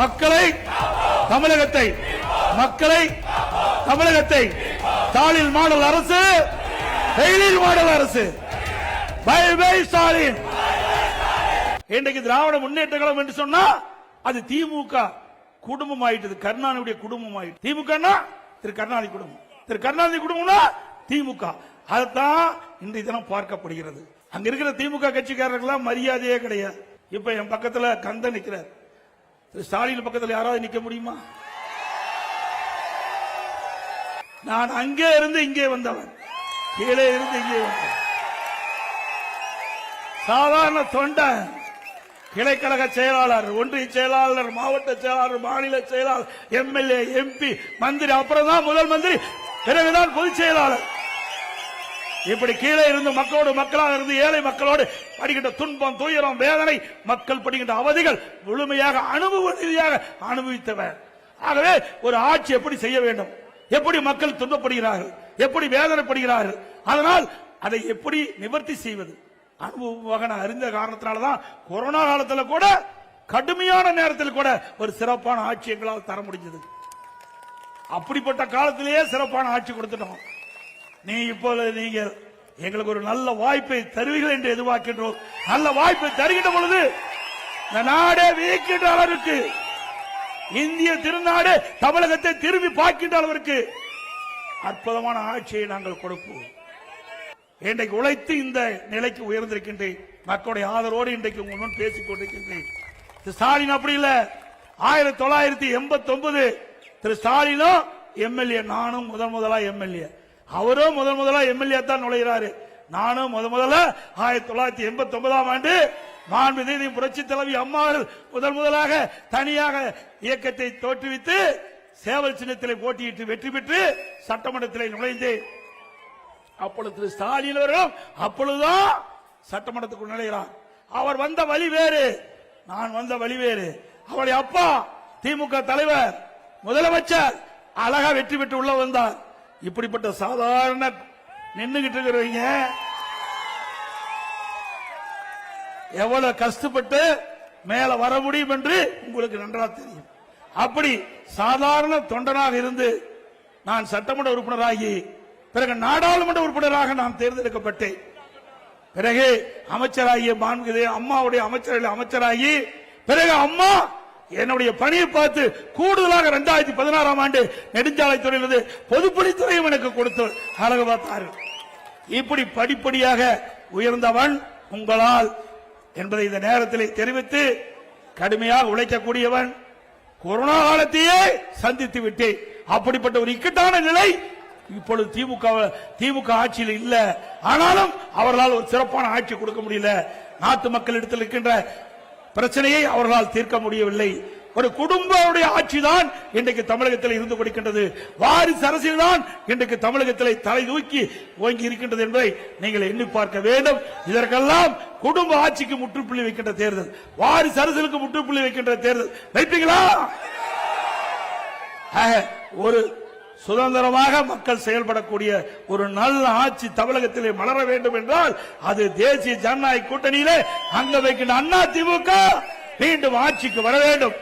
மக்களை தமிழகத்தை மக்களை தமிழகத்தை ஸ்டாலின் மாடல் அரசு, ஃபெயிலியர் மாடல் அரசு. Bye bye Stalin. இன்றைக்கு திராவிட முன்னேற்ற கழகம் என்று சொன்னா அது திமுக குடும்பம் ஆயிட்டது, கருணாநிதியுடைய குடும்பம் ஆயிட்டு. திமுக திரு கருணாநிதி குடும்பம், திரு கருணாநிதி குடும்பம்னா திமுக. அதுதான் இன்றைய தினம் பார்க்கப்படுகிறது. அங்க இருக்கிற திமுக கட்சிக்காரர்கள் மரியாதையே கிடையாது. இப்ப என் பக்கத்துல கந்த நிக்கிறார், திரு ஸ்டாலின் பக்கத்தில் யாராவது நிக்க முடியுமா? நான் அங்கே இருந்து இங்கே வந்தவன், கீழே இருந்து இங்கே வந்தவன், சாதாரண தொண்டன், கிளைக்கழக செயலாளர், ஒன்றிய செயலாளர், மாவட்ட செயலாளர், மாநில செயலாளர், எம்எல்ஏ, எம்பி, மந்திரி, அப்புறம் தான் முதல் மந்திரி, பிறகுதான் பொதுச் செயலாளர். இப்படி கீழே இருந்து மக்களோடு மக்களாக இருந்து ஏழை மக்களோடு படுகின்ற துன்பம், துயரம், வேதனை, மக்கள் படுகின்ற அவதிகள் முழுமையாக அனுபவ ரீதியாக அனுபவித்தவர். ஆகவே ஒரு ஆட்சி எப்படி செய்ய வேண்டும், எப்படி மக்கள் துன்பப்படுகிறார்கள், எப்படி வேதனைப்படுகிறார்கள், அதனால் அதை எப்படி நிவர்த்தி செய்வது அனுபவமாக நான் அறிந்த காரணத்தினால்தான் கொரோனா காலத்தில் கூட கடுமையான நேரத்தில் கூட ஒரு சிறப்பான ஆட்சி எங்களால் தர முடிஞ்சது. அப்படிப்பட்ட காலத்திலேயே சிறப்பான ஆட்சி கொடுத்துட்டோம். நீ இப்போது நீங்கள் எங்களுக்கு ஒரு நல்ல வாய்ப்பை தருவீர்கள் என்று எதிர்பார்க்கின்றோம். நல்ல வாய்ப்பை தருகின்ற பொழுது இந்த நாடே வியக்கின்ற அளவிற்கு, இந்திய திருநாடு தமிழகத்தை திரும்பி பார்க்கின்ற அளவிற்கு அற்புதமான ஆட்சியை நாங்கள் கொடுப்போம். இன்றைக்கு உழைத்து இந்த நிலைக்கு உயர்ந்திருக்கின்றேன். மக்களுடைய ஆதரவோடு இன்றைக்கு உங்கள் முன் பேசிக் கொண்டிருக்கின்றேன். திரு ஸ்டாலின் அப்படி இல்ல. 1989 திரு ஸ்டாலினும் எம்எல்ஏ, நானும் முதலா எம்எல்ஏ, அவரும் முதலா எம்எல்ஏ தான் நுழைகிறாரு. நானும் முதல்ல 1989ஆம் ஆண்டு மாண்புமிகு புரட்சி தலைவி அம்மா முதலாக தனியாக இயக்கத்தை தோற்றுவித்து சேவல் சின்னத்திலே போட்டியிட்டு வெற்றி பெற்று சட்டமன்றத்திலே நுழைந்தேன். அப்பொழுது திரு ஸ்டாலின் அவர்களும் அப்பொழுதுதான் சட்டமன்றத்துக்கு நுழைகிறார். அவர் வந்த வழி வேறு, நான் வந்த வழி வேறு. அவருடைய அப்பா திமுக தலைவர், முதலமைச்சர், அழகா வெற்றி பெற்று உள்ள வந்தார். இப்படிப்பட்ட சாதாரண நின்றுகிட்டு இருக்கிறவங்க எவ்வளவு கஷ்டப்பட்டு மேல வர முடியும் என்று உங்களுக்கு நன்றாக தெரியும். அப்படி சாதாரண தொண்டனாக இருந்து நான் சட்டமன்ற உறுப்பினராகி பிறகு நாடாளுமன்ற உறுப்பினராக நான் தேர்ந்தெடுக்கப்பட்டேன். பிறகு அமைச்சராகிய மாண்புமிகு அம்மாவுடைய அமைச்சராகி பிறகு அம்மா என்னுடைய பணியை பார்த்து கூடுதலாக 2016ஆம் ஆண்டு நெடுஞ்சாலை துறையிலிருந்து பொதுப்பணித்துறையும் எனக்கு கொடுத்து அழகு பார்த்தார்கள். இப்படி படிப்படியாக உயர்ந்தவன் உங்களால் என்பதை இந்த நேரத்தில் தெரிவித்து, கடுமையாக உழைக்கக்கூடியவன், கொரோனா காலத்தையே சந்தித்து விட்டேன். அப்படிப்பட்ட ஒரு இக்கட்டான நிலை இப்பொழுது திமுக ஆட்சியில் இல்ல. ஆனாலும் அவர்களால் ஒரு சிறப்பான ஆட்சி கொடுக்க முடியல. நாட்டு மக்கள் இடத்தில் இருக்கின்ற பிரச்சனையை அவர்களால் தீர்க்க முடியவில்லை. ஒரு குடும்பமுடைய ஆட்சி தான் இன்றைக்கு தமிழகத்தில் இருந்து கொடுக்கின்றது. வாரிசு அரசியல் தான் இன்றைக்கு தமிழகத்தில் தலை தூக்கி ஓங்கி இருக்கின்றது என்பதை நீங்கள் எண்ணி பார்க்க வேண்டும். இதற்கெல்லாம் குடும்ப ஆட்சிக்கு முற்றுப்புள்ளி வைக்கின்ற தேர்தல், வாரிசு அரசியலுக்கு முற்றுப்புள்ளி வைக்கின்ற தேர்தல் வைப்பீங்களா? ஒரு சுதந்திரமாக மக்கள் செயல்படக்கூடிய ஒரு நல்ல ஆட்சி தமிழகத்திலே மலர வேண்டும் என்றால் அது தேசிய ஜனநாயக கூட்டணியிலே அங்க வைக்கின்ற அண்ணா திமுக மீண்டும் ஆட்சிக்கு வர வேண்டும்.